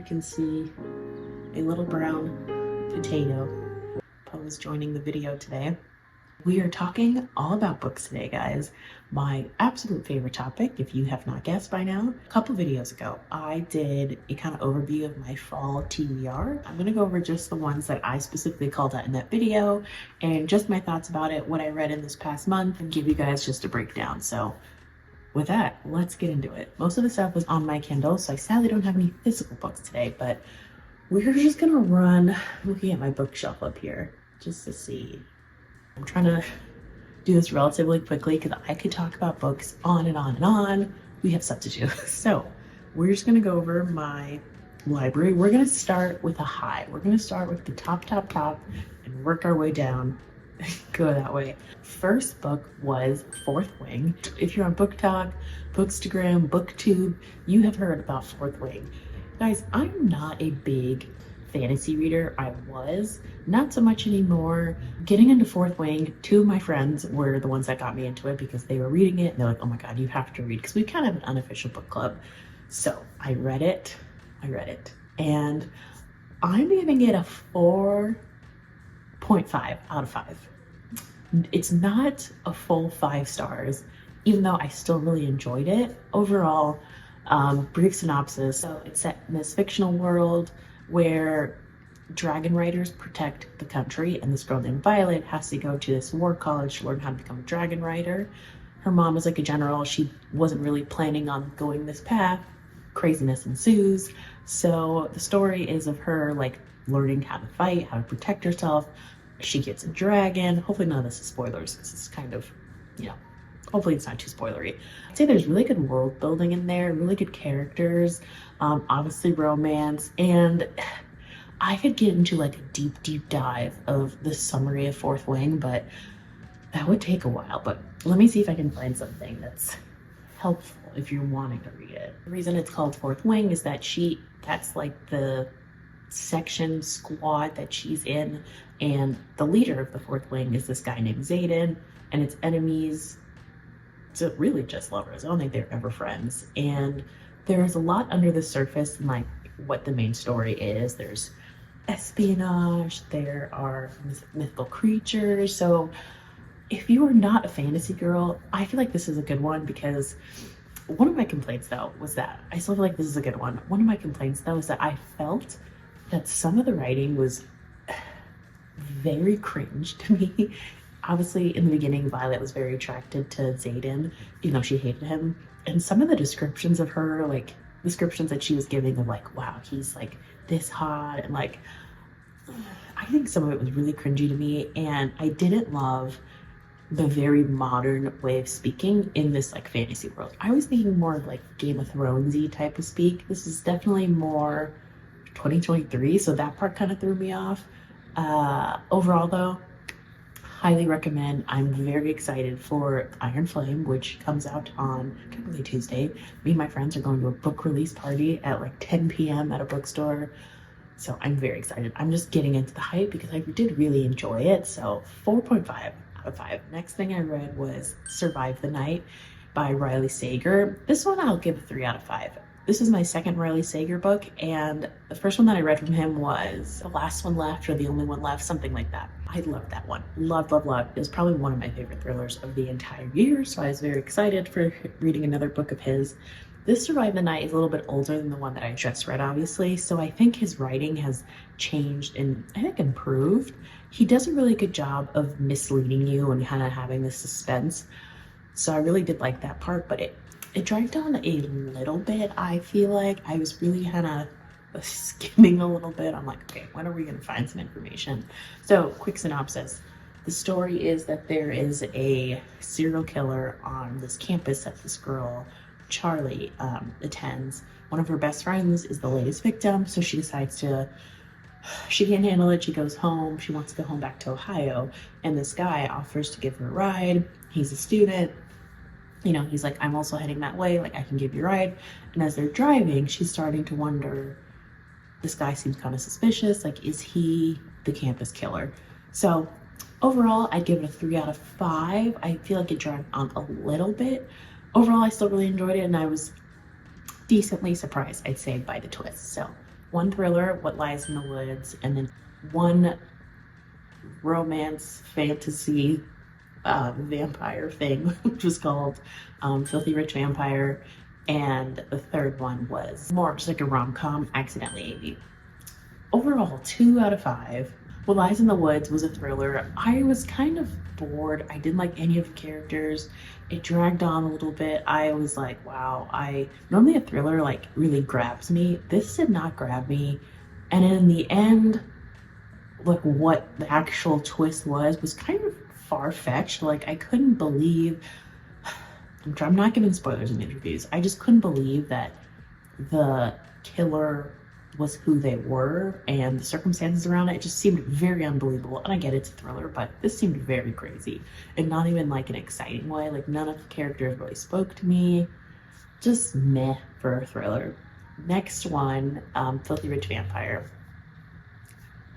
you can see a little brown potato Poe's joining the video today. We are talking all about books today, guys. My absolute favorite topic, if you have not guessed by now. A couple videos ago, I did a kind of overview of my fall TBR. I'm gonna go over just the ones that I specifically called out in that video and just my thoughts about it, what I read in this past month, and give you guys just a breakdown. So with that, let's get into it. Most of the stuff was on my Kindle, so I sadly don't have any physical books today, but we're just gonna run, looking at my bookshelf up here, just to see. I'm trying to do this relatively quickly because I could talk about books on and on and on. We have stuff to do. So we're just gonna go over my library. We're gonna start with a high. We're gonna start with the top and work our way down. Go that way. First book was Fourth Wing. If you're on Book Talk, Bookstagram, Booktube, you have heard about Fourth Wing. Guys, I'm not a big fantasy reader. I was, not so much anymore. Getting into Fourth Wing, two of my friends were the ones that got me into it because they were reading it and they're like, oh my god, you have to read, because we kind of have an unofficial book club. So I read it, and I'm giving it a 4.5 out of 5. It's not a full 5 stars, even though I still really enjoyed it. Overall, brief synopsis. So it's set in this fictional world where dragon riders protect the country, and this girl named Violet has to go to this war college to learn how to become a dragon rider. Her mom is like a general. She wasn't really planning on going this path. Craziness ensues. So the story is of her like learning how to fight, how to protect herself. She gets a dragon. Hopefully none of this is spoilers, because it's kind of, you know, hopefully it's not too spoilery. I'd say there's really good world building in there, really good characters, obviously romance, and I could get into like a deep dive of the summary of Fourth Wing, but that would take a while. But let me see if I can find something that's helpful if you're wanting to read it. The reason it's called Fourth Wing is that that's like the section squad that she's in, and the leader of the Fourth Wing is this guy named Xaden, and its enemies, so really just lovers. I don't think they're ever friends. And there's a lot under the surface in like what the main story is. There's espionage, there are mythical creatures. So if you are not a fantasy girl, I feel like this is a good one, because one of my complaints though was that, I still feel like this is a good one. One of my complaints though is that I felt that some of the writing was very cringe to me. Obviously, in the beginning, Violet was very attracted to Xaden, even though she hated him. And some of the descriptions of her, like descriptions that she was giving of like, wow, he's like this hot, and like, I think some of it was really cringy to me. And I didn't love the very modern way of speaking in this like fantasy world. I was thinking more of like Game of Thrones-y type of speak. This is definitely more 2023, so that part kind of threw me off. Overall though, highly recommend. I'm very excited for Iron Flame, which comes out on technically Tuesday. Me and my friends are going to a book release party at like 10 p.m. at a bookstore. So I'm very excited. I'm just getting into the hype because I did really enjoy it. So 4.5 out of 5. Next thing I read was Survive the Night by Riley Sager. This one I'll give a 3 out of 5. This is my second Riley Sager book, and the first one that I read from him was The Last One Left, or The Only One Left, something like that. I loved that one. Loved. It was probably one of my favorite thrillers of the entire year, so I was very excited for reading another book of his. This Survive the Night is a little bit older than the one that I just read, obviously, so I think his writing has changed and I think improved. He does a really good job of misleading you and kind of having the suspense, so I really did like that part, but it dragged on a little bit. I feel like I was really kind of skimming a little bit. I'm like, okay, when are we going to find some information? So quick synopsis. The story is that there is a serial killer on this campus that this girl, Charlie, attends. One of her best friends is the latest victim, so she decides she can't handle it. She goes home. She wants to go home back to Ohio, and this guy offers to give her a ride. He's a student. You know, he's like, I'm also heading that way, like I can give you a ride. And as they're driving, she's starting to wonder, this guy seems kind of suspicious, like is he the campus killer? So overall, I'd give it a 3 out of 5. I feel like it dragged on a little bit. Overall, I still really enjoyed it, and I was decently surprised, I'd say, by the twist. So one thriller, What Lies in the Woods, and then one romance fantasy vampire thing, which was called Filthy Rich Vampire. And the third one was more just like a rom-com, Accidentally Amy. Overall, 2 out of 5. What Lies in the Woods was a thriller. I was kind of bored. I didn't like any of the characters. It dragged on a little bit. I was like, wow, normally a thriller like really grabs me. This did not grab me. And in the end, like what the actual twist was kind of far-fetched. Like I couldn't believe, I'm not giving spoilers in interviews. I just couldn't believe that the killer was who they were, and the circumstances around it just seemed very unbelievable. And I get it's a thriller, but this seemed very crazy, and not even like an exciting way. Like none of the characters really spoke to me. Just meh for a thriller. Next one, Filthy Rich Vampire.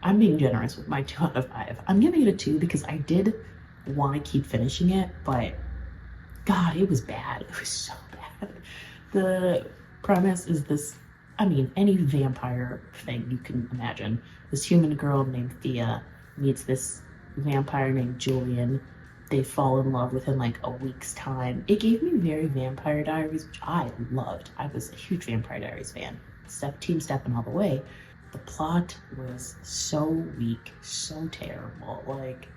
I'm being generous with my 2 out of 5. I'm giving it a 2 because I did want to keep finishing it, but God, it was bad. It was so bad. The premise is this, I mean, any vampire thing you can imagine. This human girl named Thea meets this vampire named Julian. They fall in love within like a week's time. It gave me very Vampire Diaries, which I loved. I was a huge Vampire Diaries fan. Team Steppin' all the way. The plot was so weak, so terrible. Like,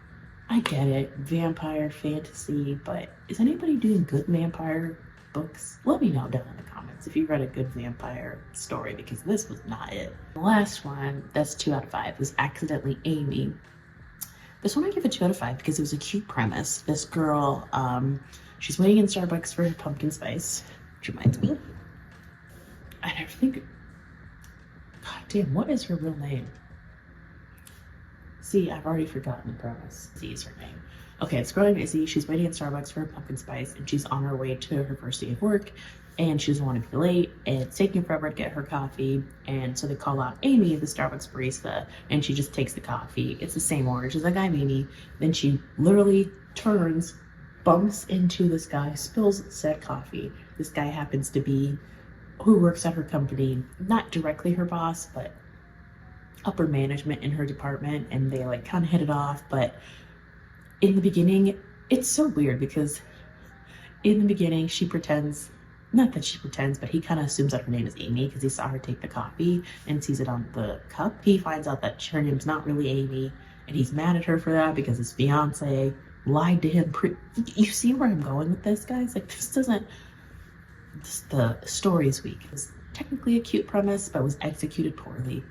I get it, vampire fantasy, but is anybody doing good vampire books? Let me know down in the comments if you read a good vampire story, because this was not it. The last one, that's 2 out of 5, was Accidentally Amy. This one I give a 2 out of 5 because it was a cute premise. This girl, she's waiting in Starbucks for her pumpkin spice, which reminds me. I never think, God damn, what is her real name? See, I've already forgotten the premise. Z is her name. Okay, it's girl named Izzy. She's waiting at Starbucks for her pumpkin spice, and she's on her way to her first day of work, and she doesn't want to be late, and it's taking forever to get her coffee, and so they call out Amy, the Starbucks barista, and she just takes the coffee. It's the same order. She's like, I'm Amy. Then she literally turns, bumps into this guy, spills said coffee. This guy happens to be who works at her company, not directly her boss, but upper management in her department, and they like kind of hit it off. But in the beginning, it's so weird because in the beginning she pretends, not that she pretends, but he kind of assumes that her name is Amy because he saw her take the coffee and sees it on the cup. He finds out that her name's not really Amy, and he's mad at her for that because his fiance lied to him. You see where I'm going with this, guys? Like, the story is weak. It was technically a cute premise, but was executed poorly.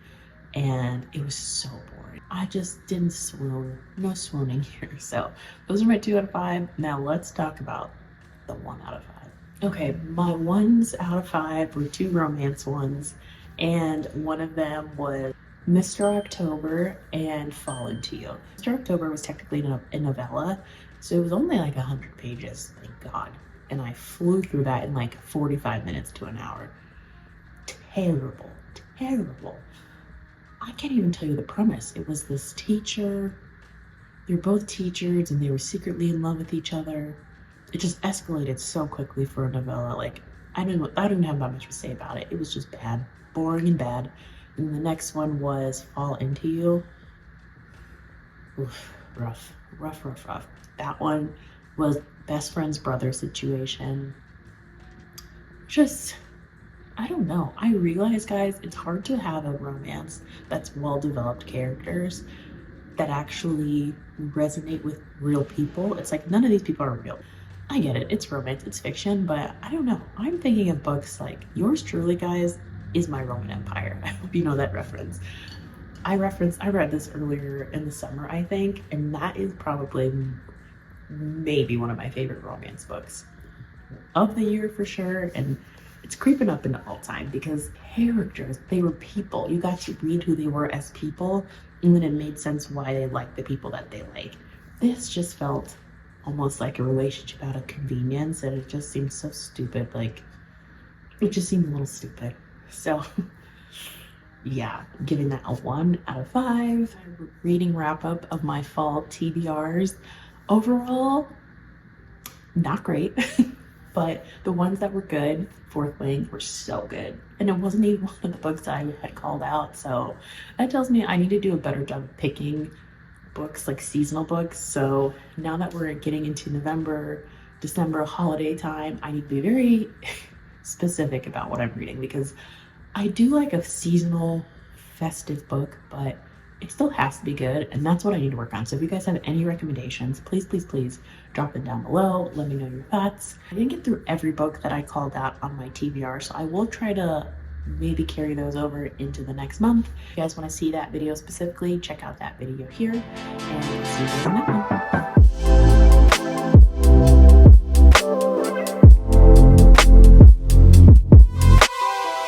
And it was so boring. I just didn't swoon. No swooning here. So those are my 2 out of 5. Now let's talk about the 1 out of 5. Okay, my 1s out of 5 were 2 romance ones, and one of them was Mr. October and Fall Into You. Mr. October was technically a novella, so it was only like 100 pages, thank God. And I flew through that in like 45 minutes to an hour. Terrible, terrible. I can't even tell you the premise. It was this teacher. They're both teachers and they were secretly in love with each other. It just escalated so quickly for a novella. Like, I didn't have that much to say about it. It was just bad, boring and bad. And the next one was Fall Into You. Oof, rough. That one was best friend's brother situation. Just, I don't know. I realize, guys, it's hard to have a romance that's well-developed characters that actually resonate with real people. It's like, none of these people are real. I get it. It's romance. It's fiction. But I don't know. I'm thinking of books like yours truly, guys, is My Roman Empire. I hope you know that reference. I read this earlier in the summer, I think, and that is probably maybe one of my favorite romance books of the year for sure. And it's creeping up into all time because characters, they were people. You got to read who they were as people, and then it made sense why they like the people that they like. This just felt almost like a relationship out of convenience, and it just seemed so stupid. Like, it just seemed a little stupid. So yeah, giving that a 1 out of 5. Reading wrap up of my fall TBRs. Overall, not great. but the ones that were good, Fourth Wing, were so good. And it wasn't even one of the books I had called out. So that tells me I need to do a better job of picking books, like seasonal books. So now that we're getting into November, December, holiday time, I need to be very specific about what I'm reading, because I do like a seasonal festive book, but it still has to be good, and that's what I need to work on. So if you guys have any recommendations, please, please, please drop them down below. Let me know your thoughts. I didn't get through every book that I called out on my TBR, so I will try to maybe carry those over into the next month. If you guys want to see that video specifically, check out that video here, and see you in that one.